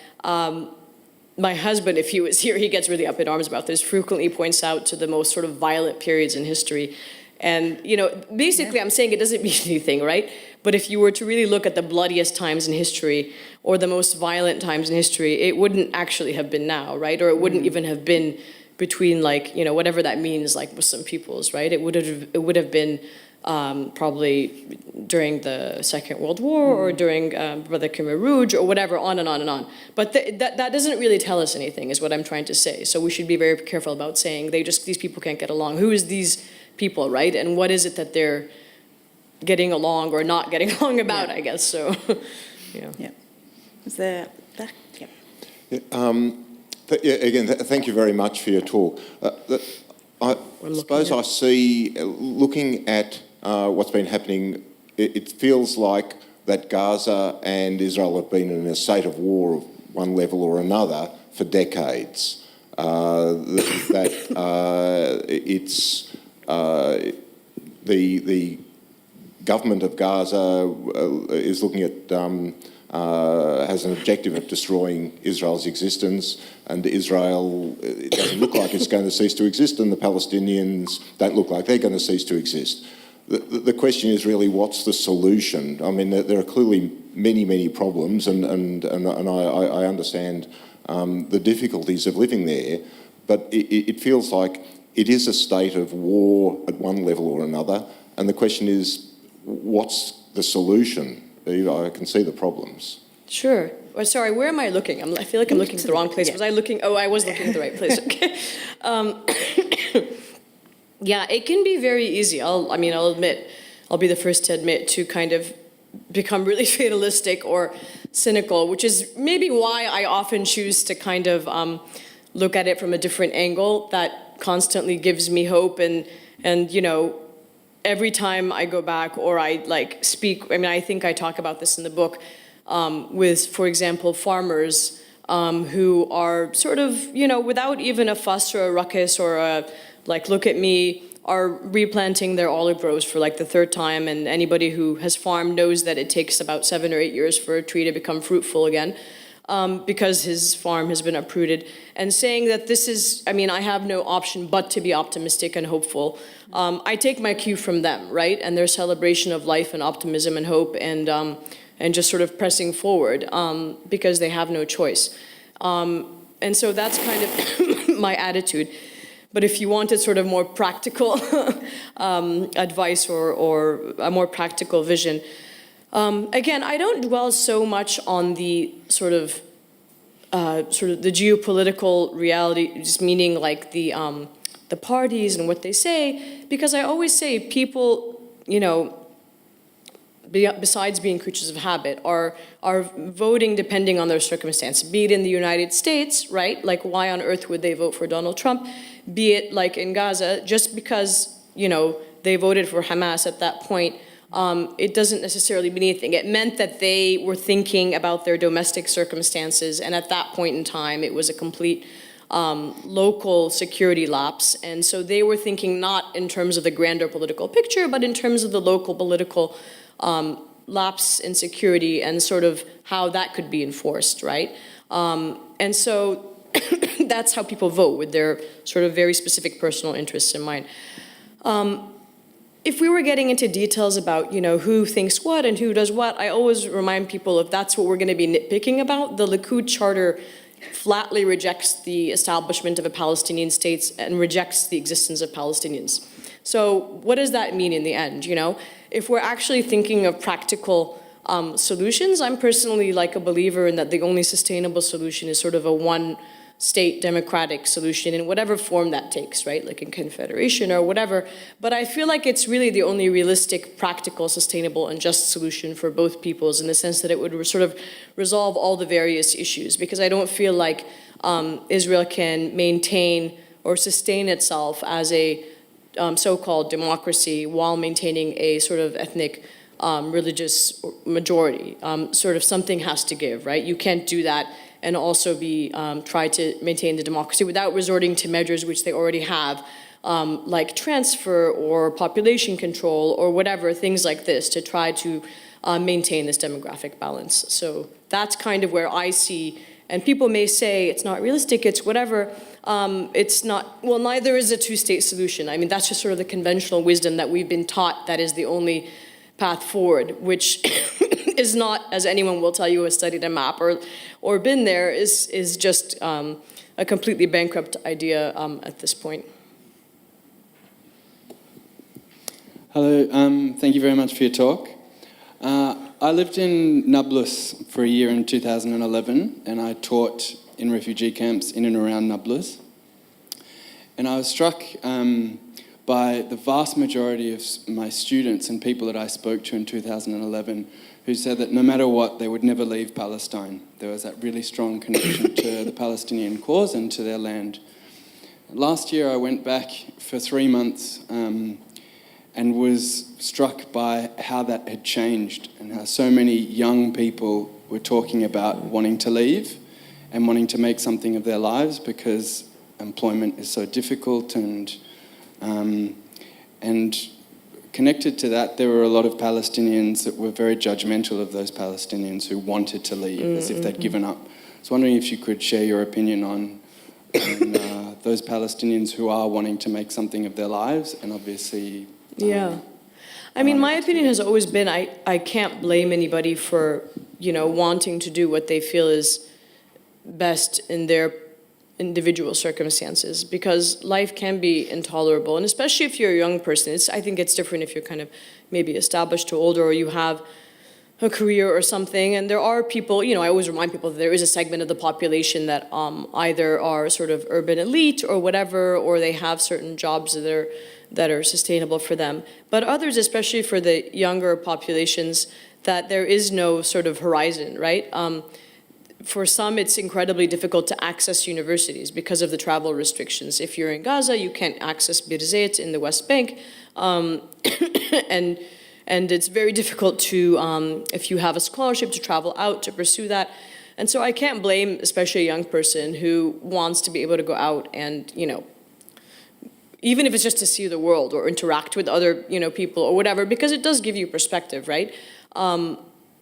my husband, if he was here, he gets really up in arms about this, frequently points out to the most sort of violent periods in history. And, basically I'm saying it doesn't mean anything, right? But if you were to really look at the bloodiest times in history or the most violent times in history, it wouldn't actually have been now, right? Or it wouldn't even have been between whatever that means, like Muslim peoples, right? It would have been probably during the Second World War or during Brother Khmer Rouge or whatever, on and on and on. But that doesn't really tell us anything, is what I'm trying to say. So we should be very careful about saying these people can't get along. Who is these people, right? And what is it that they're getting along or not getting along about, I guess. So, Yeah. Is there that? Yeah. Again, thank you very much for your talk. I suppose I see, looking at what's been happening, it feels like that Gaza and Israel have been in a state of war of one level or another for decades. It's the government of Gaza is looking at has an objective of destroying Israel's existence, and Israel, it doesn't look like it's going to cease to exist, and the Palestinians don't look like they're going to cease to exist. The question is really, what's the solution? I mean, there are clearly many problems, and I understand the difficulties of living there, but it feels like it is a state of war at one level or another, and the question is, what's the solution? I can see the problems. Sure. Oh, sorry, where am I looking? I feel like I'm looking at the wrong place. Was I looking? Oh, I was looking at the right place. Okay. Yeah, it can be very easy. I'll admit, I'll be the first to admit, to kind of become really fatalistic or cynical, which is maybe why I often choose to kind of look at it from a different angle that constantly gives me hope. And every time I go back or I speak, I think I talk about this in the book with, for example, farmers who are sort of, without even a fuss or a ruckus or a, look at me, are replanting their olive rows for the third time. And anybody who has farmed knows that it takes about 7 or 8 years for a tree to become fruitful again. Because his farm has been uprooted, and saying that this is, I have no option but to be optimistic and hopeful. I take my cue from them, right? And their celebration of life and optimism and hope and just sort of pressing forward because they have no choice. And so that's kind of my attitude. But if you wanted sort of more practical advice or a more practical vision, again, I don't dwell so much on the sort of the geopolitical reality, just meaning the parties and what they say, because I always say people, besides being creatures of habit, are voting depending on their circumstance. Be it in the United States, right? Why on earth would they vote for Donald Trump? Be it in Gaza, just because they voted for Hamas at that point. It doesn't necessarily mean anything. It meant that they were thinking about their domestic circumstances, and at that point in time, it was a complete local security lapse. And so they were thinking not in terms of the grander political picture, but in terms of the local political lapse in security and sort of how that could be enforced, right? And so that's how people vote, with their sort of very specific personal interests in mind. If we were getting into details about, who thinks what and who does what, I always remind people, if that's what we're going to be nitpicking about, the Likud charter flatly rejects the establishment of a Palestinian state and rejects the existence of Palestinians. So what does that mean in the end, If we're actually thinking of practical solutions, I'm personally a believer in that the only sustainable solution is sort of a one-state democratic solution in whatever form that takes, right? In confederation or whatever. But I feel like it's really the only realistic, practical, sustainable, and just solution for both peoples, in the sense that it would sort of resolve all the various issues. Because I don't feel like Israel can maintain or sustain itself as a so-called democracy while maintaining a sort of ethnic religious majority. Sort of something has to give, right? You can't do that and also try to maintain the democracy without resorting to measures which they already have, like transfer or population control or whatever, things like this, to try to maintain this demographic balance. So that's kind of where I see And people may say it's not realistic, it's whatever. It's not, well, neither is a two-state solution. I mean, that's just sort of the conventional wisdom that we've been taught that is the only path forward, which is not, as anyone will tell you who has studied a map or been there, is just a completely bankrupt idea at this point. Hello, thank you very much for your talk. I lived in Nablus for a year in 2011, and I taught in refugee camps in and around Nablus. And I was struck by the vast majority of my students and people that I spoke to in 2011 who said that no matter what, they would never leave Palestine. There was that really strong connection to the Palestinian cause and to their land. Last year I went back for 3 months and was struck by how that had changed and how so many young people were talking about wanting to leave and wanting to make something of their lives because employment is so difficult, and connected to that, there were a lot of Palestinians that were very judgmental of those Palestinians who wanted to leave as if they'd given up. I was wondering if you could share your opinion on those Palestinians who are wanting to make something of their lives, and obviously... Yeah. I mean, my opinion has always been I can't blame anybody for, wanting to do what they feel is best in their individual circumstances, because life can be intolerable, and especially if you're a young person. I think it's different if you're kind of maybe established or older, or you have a career or something. And there are people, I always remind people that there is a segment of the population that either are sort of urban elite or whatever, or they have certain jobs that are sustainable for them. But others, especially for the younger populations, that there is no sort of horizon, right? For some, it's incredibly difficult to access universities because of the travel restrictions. If you're in Gaza, you can't access Birzeit in the West Bank. And it's very difficult to, if you have a scholarship, to travel out to pursue that. And so I can't blame, especially a young person who wants to be able to go out and, even if it's just to see the world or interact with other, people or whatever, because it does give you perspective, right?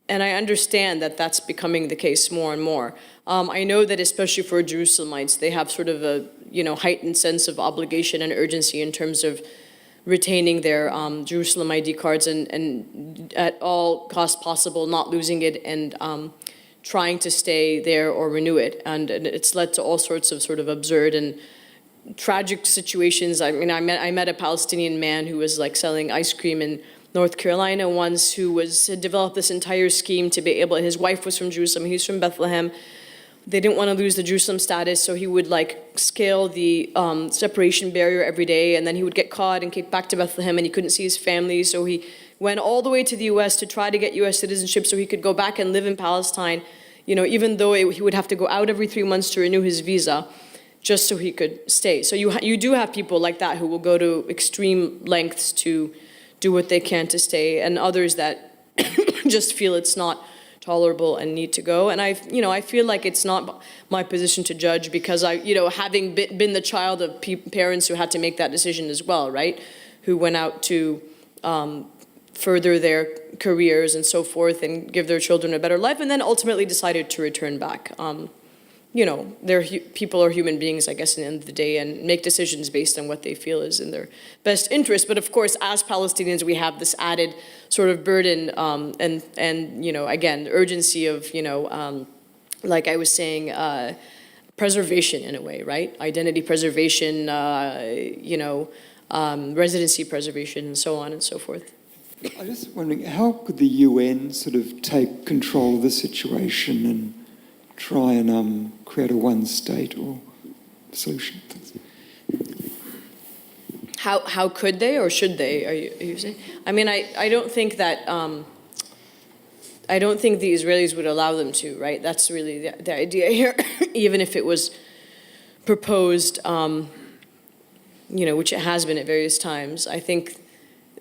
And I understand that that's becoming the case more and more. I know that especially for Jerusalemites, they have sort of a, heightened sense of obligation and urgency in terms of retaining their Jerusalem ID cards and at all costs possible not losing it and trying to stay there or renew it. And it's led to all sorts of sort of absurd and tragic situations. I mean, I met a Palestinian man who was like selling ice cream in North Carolina once, who had developed this entire scheme to be able, his wife was from Jerusalem, he's from Bethlehem. They didn't want to lose the Jerusalem status, so he would scale the separation barrier every day, and then he would get caught and kicked back to Bethlehem, and he couldn't see his family, so he went all the way to the US to try to get US citizenship so he could go back and live in Palestine, even though he would have to go out every 3 months to renew his visa, just so he could stay. So you do have people like that who will go to extreme lengths to do what they can to stay, and others that just feel it's not tolerable and need to go. And I feel like it's not my position to judge, because having been the child of parents who had to make that decision as well, right? Who went out to further their careers and so forth and give their children a better life, and then ultimately decided to return back. People are human beings, I guess, at the end of the day, and make decisions based on what they feel is in their best interest. But of course, as Palestinians, we have this added sort of burden and again, the urgency of, like I was saying, preservation in a way, right? Identity preservation, residency preservation, and so on and so forth. I'm just wondering, how could the UN sort of take control of the situation and try and create a one-state or solution? How could they, or should they? Are you saying? I mean, I don't think that I don't think the Israelis would allow them to. Right? That's really the idea here. Even if it was proposed, which it has been at various times, I think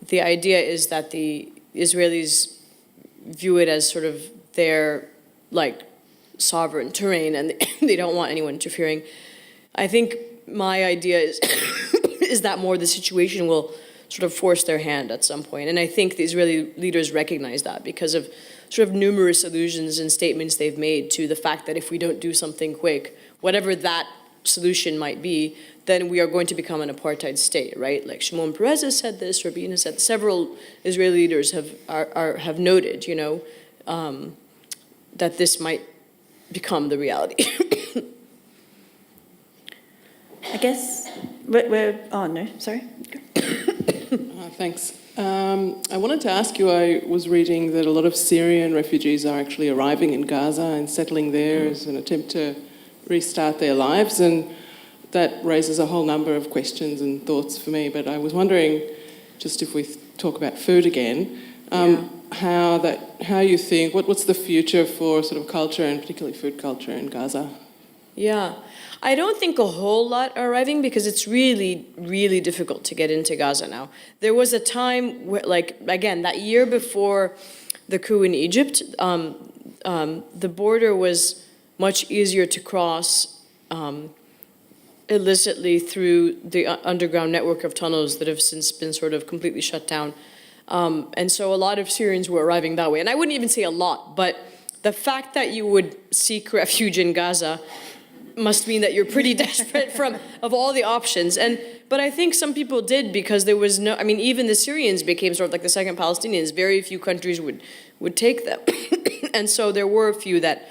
the idea is that the Israelis view it as sort of their sovereign terrain, and they don't want anyone interfering. I think my idea is that more the situation will sort of force their hand at some point. And I think the Israeli leaders recognize that because of sort of numerous allusions and statements they've made to the fact that if we don't do something quick, whatever that solution might be, then we are going to become an apartheid state, right? Like Shimon Peres has said this, Rabin has said, several Israeli leaders have noted, that this might become the reality. I guess oh no, sorry. Thanks. I wanted to ask you, I was reading that a lot of Syrian refugees are actually arriving in Gaza and settling there as an attempt to restart their lives, and that raises a whole number of questions and thoughts for me. But I was wondering, just if we talk about food again, how you think, what's the future for sort of culture and particularly food culture in Gaza? Yeah, I don't think a whole lot are arriving because it's really, really difficult to get into Gaza now. There was a time where, like, again, that year before the coup in Egypt, the border was much easier to cross illicitly through the underground network of tunnels that have since been sort of completely shut down. And so a lot of Syrians were arriving that way. And I wouldn't even say a lot, but the fact that you would seek refuge in Gaza must mean that you're pretty desperate of all the options. But I think some people did because there was no, I mean, even the Syrians became sort of like the second Palestinians. Very few countries would take them. And so there were a few that,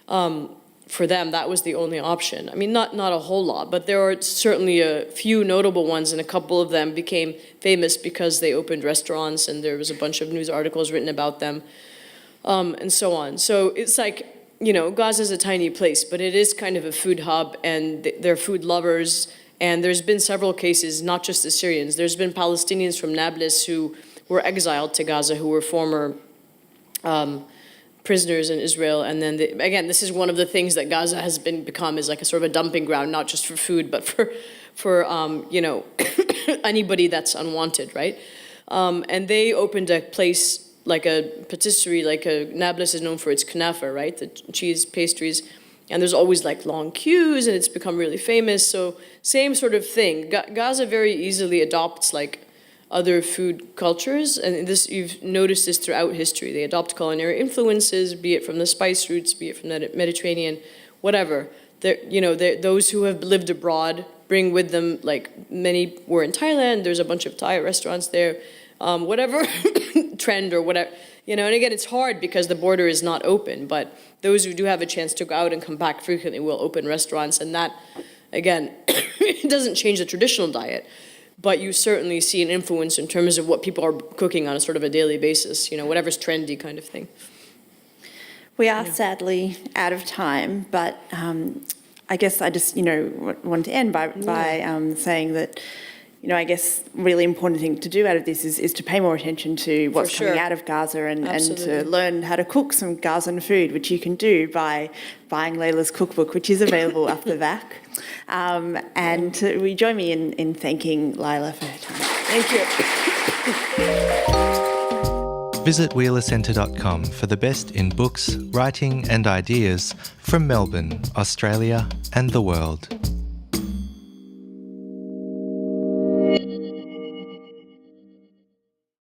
for them, that was the only option. I mean, not a whole lot, but there are certainly a few notable ones, and a couple of them became famous because they opened restaurants, and there was a bunch of news articles written about them, and so on. So it's like, Gaza is a tiny place, but it is kind of a food hub, and they're food lovers. And there's been several cases, not just the Syrians. There's been Palestinians from Nablus who were exiled to Gaza, who were former prisoners in Israel. And then, again, this is one of the things that Gaza has become is like a sort of a dumping ground, not just for food, but for anybody that's unwanted, right? And they opened a place like a patisserie, Nablus is known for its knafa, right? The cheese pastries. And there's always like long queues, and it's become really famous. So same sort of thing. Gaza very easily adopts like other food cultures, and you've noticed this throughout history. They adopt culinary influences, be it from the spice routes, be it from the Mediterranean, whatever. Those who have lived abroad bring with them, like many were in Thailand. There's a bunch of Thai restaurants there. Whatever trend or whatever, and again, it's hard because the border is not open, but those who do have a chance to go out and come back frequently will open restaurants, and that, again, it doesn't change the traditional diet, but you certainly see an influence in terms of what people are cooking on a sort of a daily basis, whatever's trendy kind of thing. We are sadly out of time, but I guess I just, wanted to end by saying that, I guess really important thing to do out of this is to pay more attention to what's coming out of Gaza and to learn how to cook some Gazan food, which you can do by buying Laila's cookbook, which is available up the back. And will you join me in thanking Laila for her time? Thank you. Visit wheelercentre.com for the best in books, writing and ideas from Melbourne, Australia and the world.